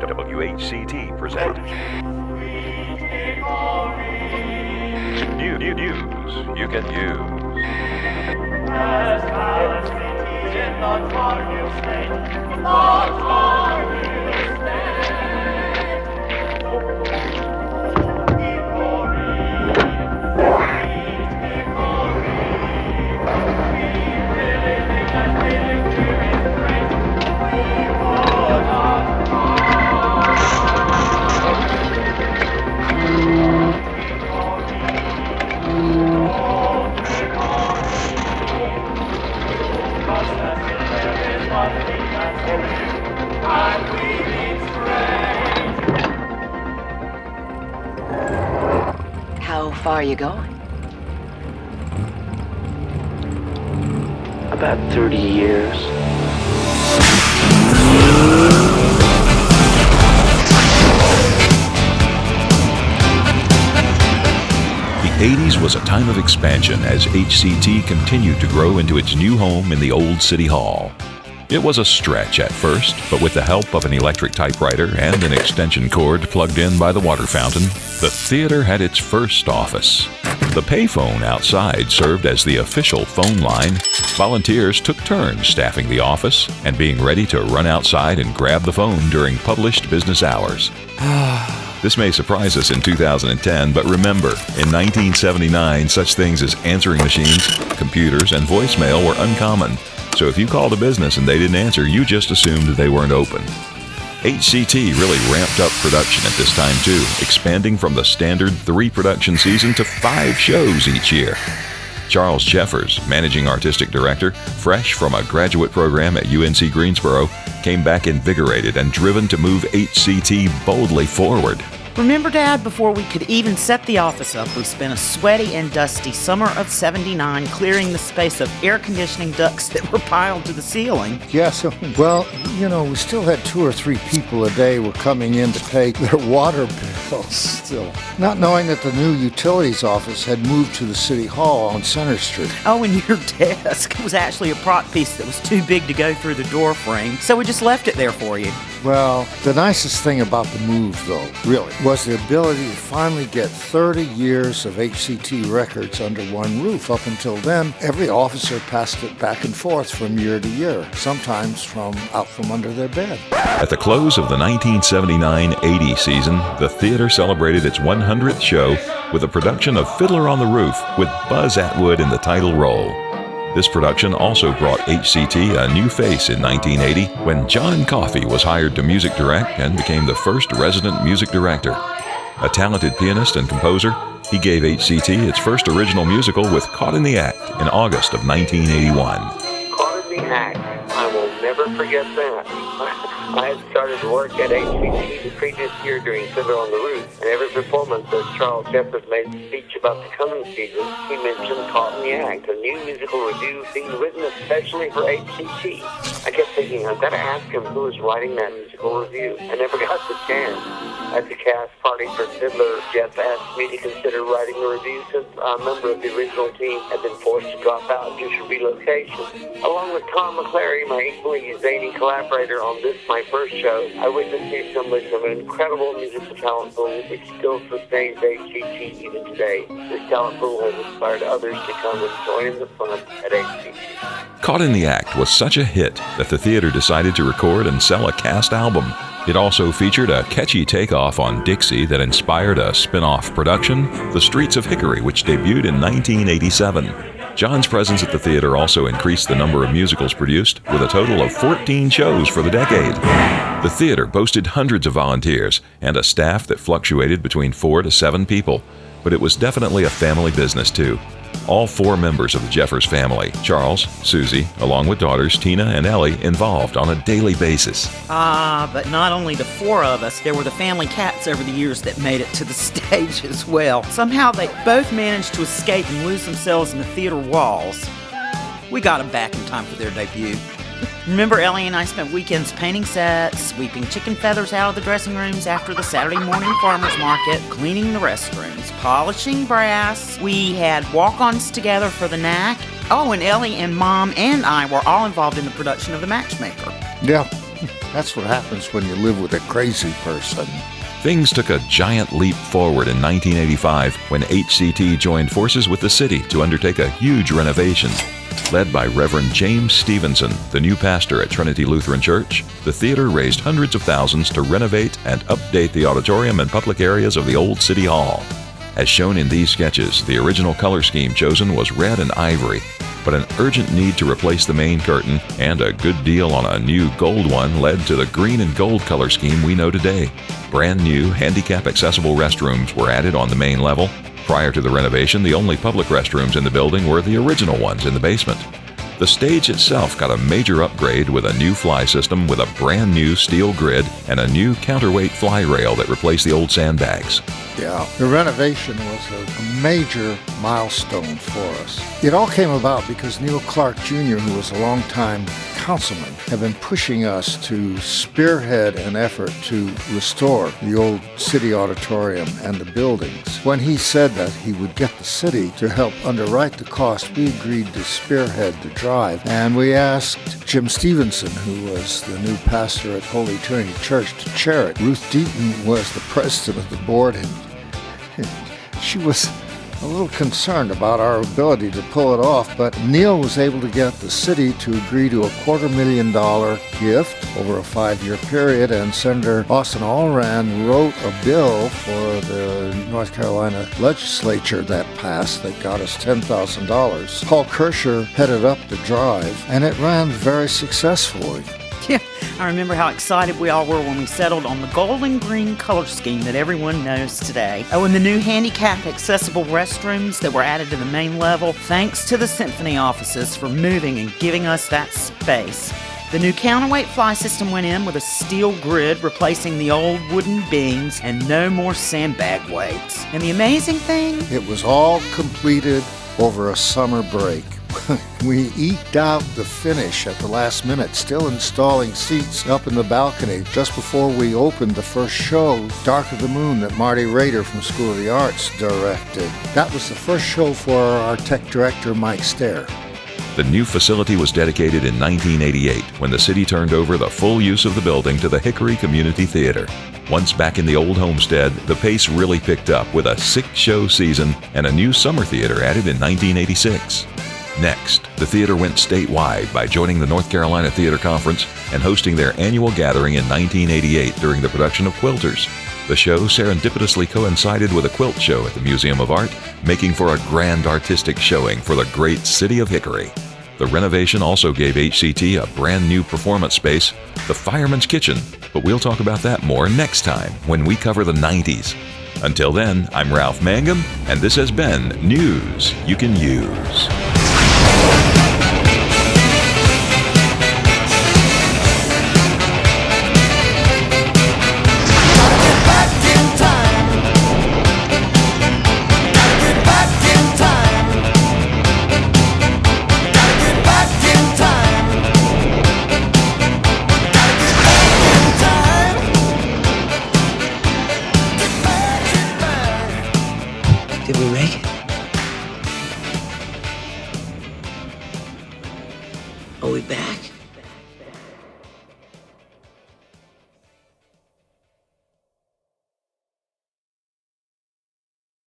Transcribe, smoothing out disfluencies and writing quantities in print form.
WHCT present News you can use. How far are you going? About 30 years. The 80s was a time of expansion as HCT continued to grow into its new home in the old City Hall. It was a stretch at first, but with the help of an electric typewriter and an extension cord plugged in by the water fountain, the theater had its first office. The payphone outside served as the official phone line. Volunteers took turns staffing the office and being ready to run outside and grab the phone during published business hours. This may surprise us in 2010, but remember, in 1979, such things as answering machines, computers, and voicemail were uncommon. So if you called a business and they didn't answer, you just assumed they weren't open. HCT really ramped up production at this time too, expanding from the standard 3 production season to 5 shows each year. Charles Jeffers, managing artistic director, fresh from a graduate program at UNC Greensboro, came back invigorated and driven to move HCT boldly forward. Remember, Dad, before we could even set the office up, we spent a sweaty and dusty summer of '79 clearing the space of air conditioning ducts that were piled to the ceiling. Yes, well, we still had 2 or 3 people a day were coming in to pay their water bills still. Not knowing that the new utilities office had moved to the City Hall on Center Street. Oh, and your desk was actually a prop piece that was too big to go through the door frame, so we just left it there for you. Well, the nicest thing about the move, though, really, was the ability to finally get 30 years of HCT records under one roof. Up until then, every officer passed it back and forth from year to year, sometimes out from under their bed. At the close of the 1979-80 season, the theater celebrated its 100th show with a production of Fiddler on the Roof with Buzz Atwood in the title role. This production also brought HCT a new face in 1980 when John Coffey was hired to music direct and became the first resident music director. A talented pianist and composer, he gave HCT its first original musical with Caught in the Act in August of 1981. Caught in the Act. I will never forget that. I had started work at HCT the previous year during Fiddler on the Roof, and every performance that Charles Jeffers made a speech about the coming season, he mentioned Caught in the Act, a new musical review being written especially for HCT. I kept thinking, I've got to ask him who was writing that musical review. I never got the chance. At the cast party for Fiddler, Jeff asked me to consider writing a review since a member of the original team had been forced to drop out due to relocation. Along with Tom McClary, my equally zany collaborator on this, my first show, I witnessed the assemblage of an incredible musical talent pool which still sustains HCT even today. This talent pool has inspired others to come and join in the fun at HCT. Caught in the Act was such a hit that the theater decided to record and sell a cast album. It also featured a catchy takeoff on Dixie that inspired a spin-off production, The Streets of Hickory, which debuted in 1987. John's presence at the theater also increased the number of musicals produced, with a total of 14 shows for the decade. The theater boasted hundreds of volunteers and a staff that fluctuated between 4 to 7 people, but it was definitely a family business too. All 4 members of the Jeffers family, Charles, Susie, along with daughters Tina and Ellie, involved on a daily basis. But not only the 4 of us, there were the family cats over the years that made it to the stage as well. Somehow they both managed to escape and lose themselves in the theater walls. We got them back in time for their debut. Remember, Ellie and I spent weekends painting sets, sweeping chicken feathers out of the dressing rooms after the Saturday morning farmer's market, cleaning the restrooms, polishing brass. We had walk-ons together for the knack. Oh, and Ellie and Mom and I were all involved in the production of The Matchmaker. Yeah, That's what happens when you live with a crazy person. Things took a giant leap forward in 1985 when HCT joined forces with the city to undertake a huge renovation. Led by Reverend James Stevenson, the new pastor at Trinity Lutheran Church, the theater raised hundreds of thousands to renovate and update the auditorium and public areas of the old City Hall. As shown in these sketches, the original color scheme chosen was red and ivory, but an urgent need to replace the main curtain and a good deal on a new gold one led to the green and gold color scheme we know today. Brand new handicap-accessible restrooms were added on the main level. Prior to the renovation, the only public restrooms in the building were the original ones in the basement. The stage itself got a major upgrade with a new fly system with a brand new steel grid and a new counterweight fly rail that replaced the old sandbags. Yeah, the renovation was a major milestone for us. It all came about because Neil Clark Jr., who was a longtime councilman, had been pushing us to spearhead an effort to restore the old city auditorium and the buildings. When he said that he would get the city to help underwrite the cost, we agreed to spearhead the drive, and we asked Jim Stevenson, who was the new pastor at Holy Trinity Church, to chair it. Ruth Deaton was the president of the board, and she was a little concerned about our ability to pull it off, but Neil was able to get the city to agree to a $250,000 gift over a 5-year period, and Senator Austin Allran wrote a bill for the North Carolina legislature that passed that got us $10,000. Paul Kirscher headed up the drive, and it ran very successfully. Yeah, I remember how excited we all were when we settled on the gold and green color scheme that everyone knows today. Oh, and the new handicapped accessible restrooms that were added to the main level, thanks to the symphony offices for moving and giving us that space. The new counterweight fly system went in with a steel grid replacing the old wooden beams and no more sandbag weights. And the amazing thing? It was all completed over a summer break. We eked out the finish at the last minute, still installing seats up in the balcony just before we opened the first show, Dark of the Moon, that Marty Rader from School of the Arts directed. That was the first show for our tech director, Mike Stair. The new facility was dedicated in 1988 when the city turned over the full use of the building to the Hickory Community Theater. Once back in the old homestead, the pace really picked up with a 6-show season and a new summer theater added in 1986. Next, the theater went statewide by joining the North Carolina Theater Conference and hosting their annual gathering in 1988 during the production of Quilters. The show serendipitously coincided with a quilt show at the Museum of Art, making for a grand artistic showing for the great city of Hickory. The renovation also gave HCT a brand new performance space, the Firemen's Kitchen, but we'll talk about that more next time when we cover the 90s. Until then, I'm Ralph Mangum, and this has been News You Can Use. Did we make it? Are we back?